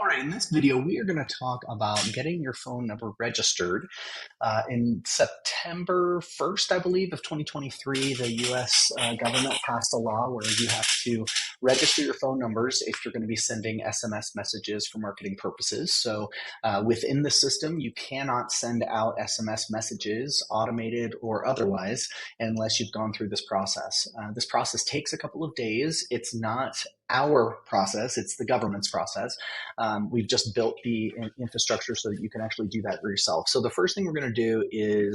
All right, in this video, we are going to talk about getting your phone number registered. In September 1st, I believe, of 2023, the US government passed a law where you have to register your phone numbers if you're going to be sending SMS messages for marketing purposes. So within the system, you cannot send out SMS messages, automated or otherwise, unless you've gone through this process. This process takes a couple of days. It's not our process, it's the government's process. We've just built the infrastructure so that you can actually do that for yourself. So the first thing we're going to do is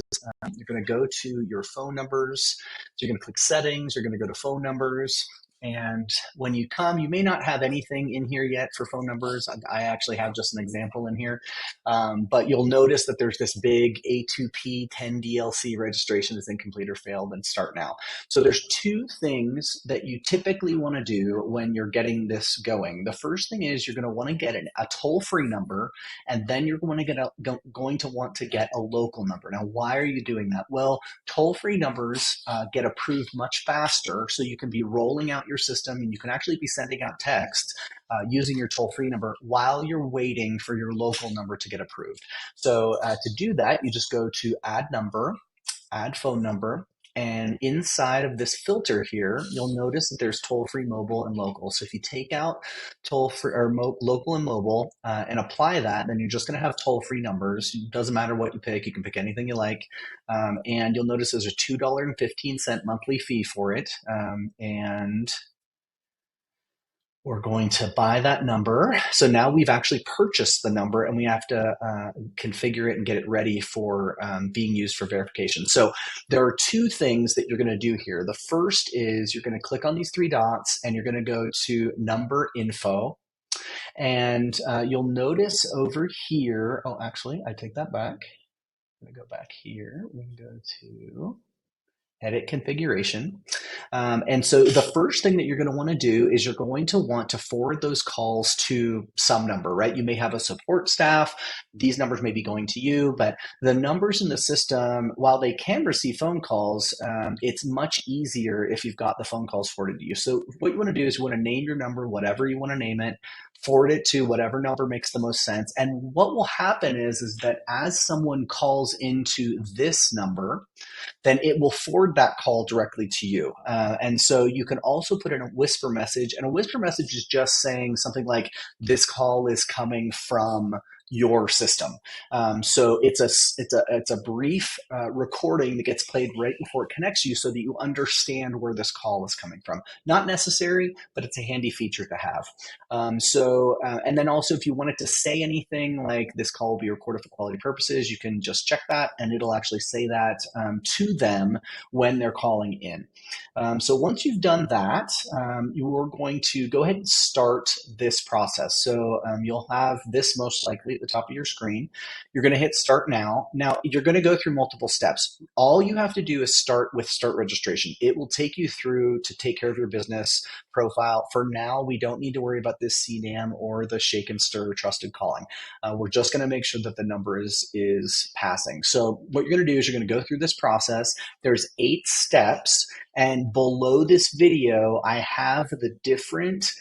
you're going to go to your phone numbers. So you're going to click settings, you're going to go to phone numbers. And when you come, you may not have anything in here yet for phone numbers. I actually have just an example in here. But you'll notice that there's this big A2P 10 DLC registration is incomplete or failed and start now. So there's two things that you typically want to do when you're getting this going. The first thing is you're going to want to get a toll-free number, and then you're going to want to get a local number. Now, why are you doing that? Well, toll-free numbers get approved much faster, so you can be rolling out your system and you can actually be sending out text using your toll-free number while you're waiting for your local number to get approved. So to do that, you just go to add number, add phone number, and inside of this filter here, you'll notice that there's toll-free, mobile, and local. So if you take out toll-free or local and mobile and apply that, then you're just going to have toll-free numbers. It doesn't matter what you pick. You can pick anything you like. And you'll notice there's a $2.15 monthly fee for it. And we're going to buy that number. So now we've actually purchased the number and we have to configure it and get it ready for being used for verification. So there are two things that you're going to do here. The first is you're going to click on these three dots and you're going to go to number info. And you'll notice over here, oh, actually, I take that back. I'm going to go back here. We can go to edit configuration. And so the first thing that you're going to want to do is you're going to want to forward those calls to some number, right? You may have a support staff. These numbers may be going to you, but the numbers in the system, while they can receive phone calls, it's much easier if you've got the phone calls forwarded to you. So what you want to do is you want to name your number, whatever you want to name it, forward it to whatever number makes the most sense. And what will happen is that as someone calls into this number, then it will forward that call directly to you. And so you can also put in a whisper message, and a whisper message is just saying something like, this call is coming from your system. So it's a brief recording that gets played right before it connects you so that you understand where this call is coming from. Not necessary, but it's a handy feature to have. And then also if you wanted to say anything like this call will be recorded for quality purposes, you can just check that and it'll actually say that to them when they're calling in. So once you've done that, you're going to go ahead and start this process. So you'll have this most likely at the top of your screen. You're going to hit start now. Now you're going to go through multiple steps. All you have to do is start with start registration. It will take you through to take care of your business profile. For now, we don't need to worry about this CNAM or the shake and stir trusted calling. We're just going to make sure that the number is passing. So what you're going to do is you're going to go through this process. There's 8 steps. And below this video, I have the different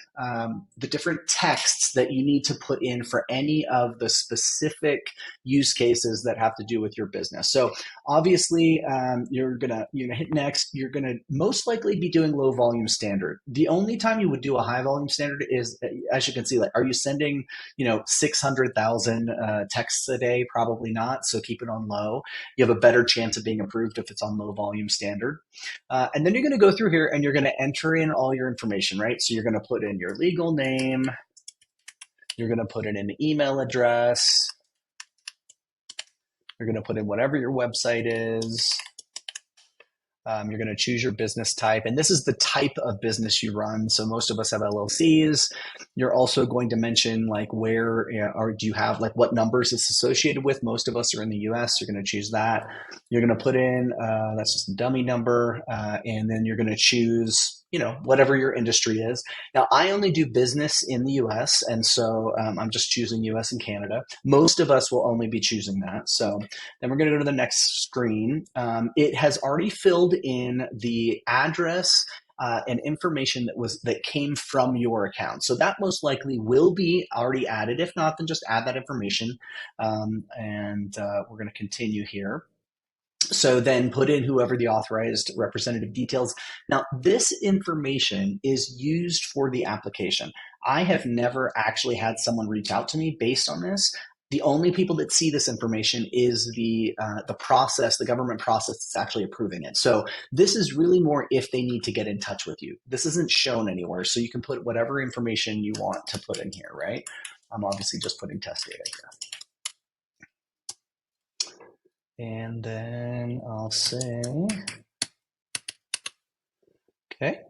texts that you need to put in for any of the specific use cases that have to do with your business. So obviously, you're gonna hit next. You're gonna most likely be doing low volume standard. The only time you would do a high volume standard is, as you can see, like, are you sending 600,000 texts a day? Probably not. So keep it on low. You have a better chance of being approved if it's on low volume standard. And then you're going to go through here and you're going to enter in all your information, right? So you're going to put in your legal name. You're going to put in an email address. You're going to put in whatever your website is. You're going to choose your business type, and this is the type of business you run. So most of us have LLCs. You're also going to mention like where or do you have like what numbers it's associated with. Most of us are in the US. You're going to choose that. You're going to put in that's just a dummy number, and then you're going to choose whatever your industry is. Now, I only do business in the US, and so I'm just choosing US and Canada. Most of us will only be choosing that. So then we're going to go to the next screen. It has already filled in the address and information that came from your account. So that most likely will be already added. If not, then just add that information. We're going to continue here. So then put in whoever the authorized representative details. Now, this information is used for the application. I have never actually had someone reach out to me based on this. The only people that see this information is the process, the government process that's actually approving it. So this is really more if they need to get in touch with you. This isn't shown anywhere, so you can put whatever information you want to put in here, right? I'm obviously just putting test data here. And then I'll say, okay.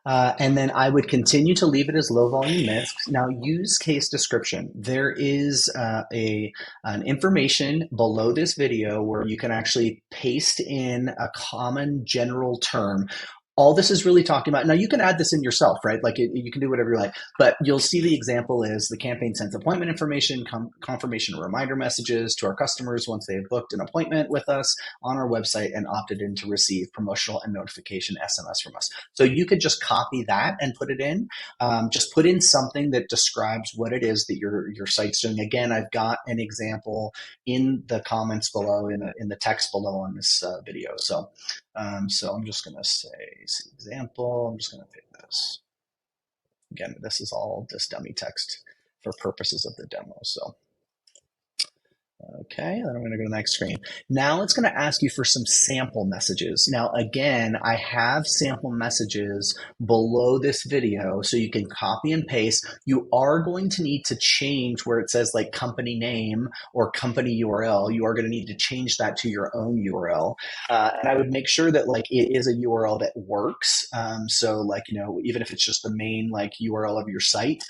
And then I would continue to leave it as low volume mix. Now, use case description. There is an information below this video where you can actually paste in a common general term. All this is really talking about, now you can add this in yourself, right? Like you can do whatever you like, but you'll see the example is the campaign sends appointment information, confirmation reminder messages to our customers once they have booked an appointment with us on our website and opted in to receive promotional and notification SMS from us. So you could just copy that and put it in. Just put in something that describes what it is that your site's doing. Again, I've got an example in the comments below, in the text below on this video. So I'm just going to say example. I'm just going to pick this. Again, this is all just dummy text for purposes of the demo. So, okay, then I'm going to go to the next screen. Now it's going to ask you for some sample messages. Now, again, I have sample messages below this video, so you can copy and paste. You are going to need to change where it says like company name or company URL. You are going to need to change that to your own URL. And I would make sure that like it is a URL that works. So like, even if it's just the main like URL of your site,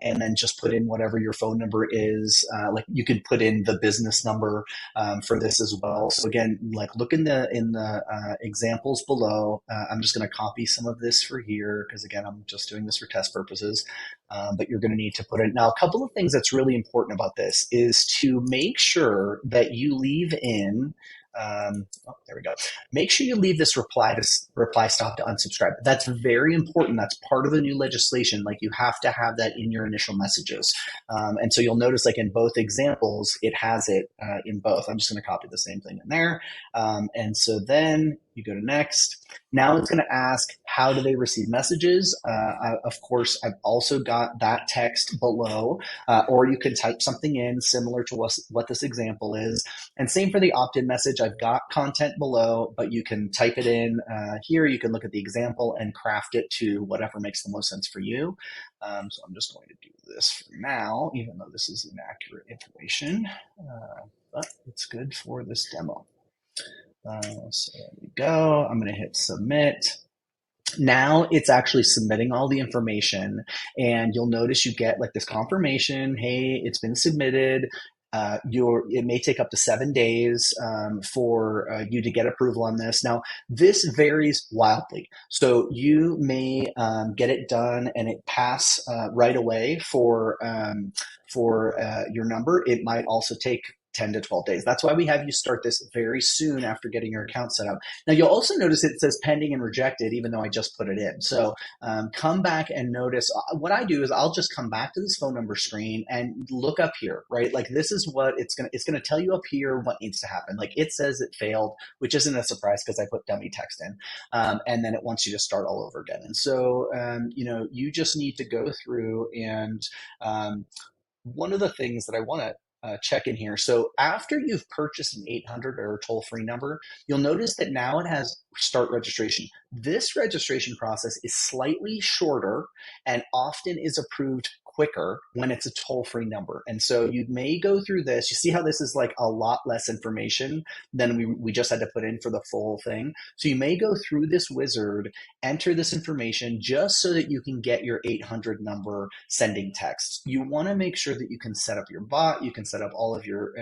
and then just put in whatever your phone number is. Like you could put in the business number for this as well. So again, like look in the examples below. I'm just going to copy some of this for here because again, I'm just doing this for test purposes. But you're going to need to put it. Now, a couple of things that's really important about this is to make sure that you leave in. There we go. Make sure you leave this reply stop to unsubscribe. That's very important. That's part of the new legislation. Like you have to have that in your initial messages. And so you'll notice like in both examples, it has it in both. I'm just going to copy the same thing in there. And so then you go to next. Now it's going to ask, how do they receive messages? Of course, I've also got that text below, or you can type something in similar to what this example is. And same for the opt-in message. I've got content below, but you can type it in here. You can look at the example and craft it to whatever makes the most sense for you. So I'm just going to do this for now, even though this is inaccurate information, but it's good for this demo. So there we go. I'm going to hit submit. Now it's actually submitting all the information, and you'll notice you get like this confirmation. Hey, it's been submitted. It may take up to 7 days for you to get approval on this. Now, this varies wildly. So you may get it done and it pass right away for your number. It might also take 10 to 12 days. That's why we have you start this very soon after getting your account set up. Now, you'll also notice it says pending and rejected, even though I just put it in. So come back and notice. What I do is I'll just come back to this phone number screen and look up here, right? Like this is what it's going to tell you up here what needs to happen. Like it says it failed, which isn't a surprise because I put dummy text in. And then it wants you to start all over again. And so, you just need to go through and one of the things that I want to check in here. So after you've purchased an 800 or a toll-free number, you'll notice that now it has start registration. This registration process is slightly shorter and often is approved quicker when it's a toll-free number. And so you may go through this. You see how this is like a lot less information than we just had to put in for the full thing. So you may go through this wizard, enter this information just so that you can get your 800 number sending texts. You want to make sure that you can set up your bot, you can set up all of your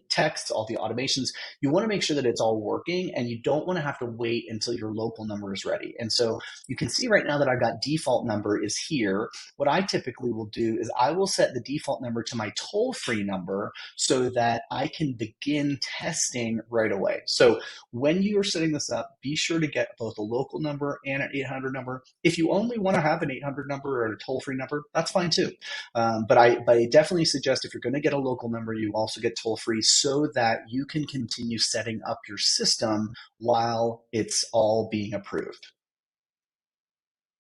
text, all the automations. You want to make sure that it's all working, and you don't want to have to wait until your local number is ready. And so you can see right now that I've got default number is here. What I typically will do is I will set the default number to my toll-free number so that I can begin testing right away. So when you are setting this up, be sure to get both a local number and an 800 number. If you only want to have an 800 number or a toll-free number, that's fine too. But I definitely suggest if you're going to get a local number, you also get toll-free so that you can continue setting up your system while it's all being approved.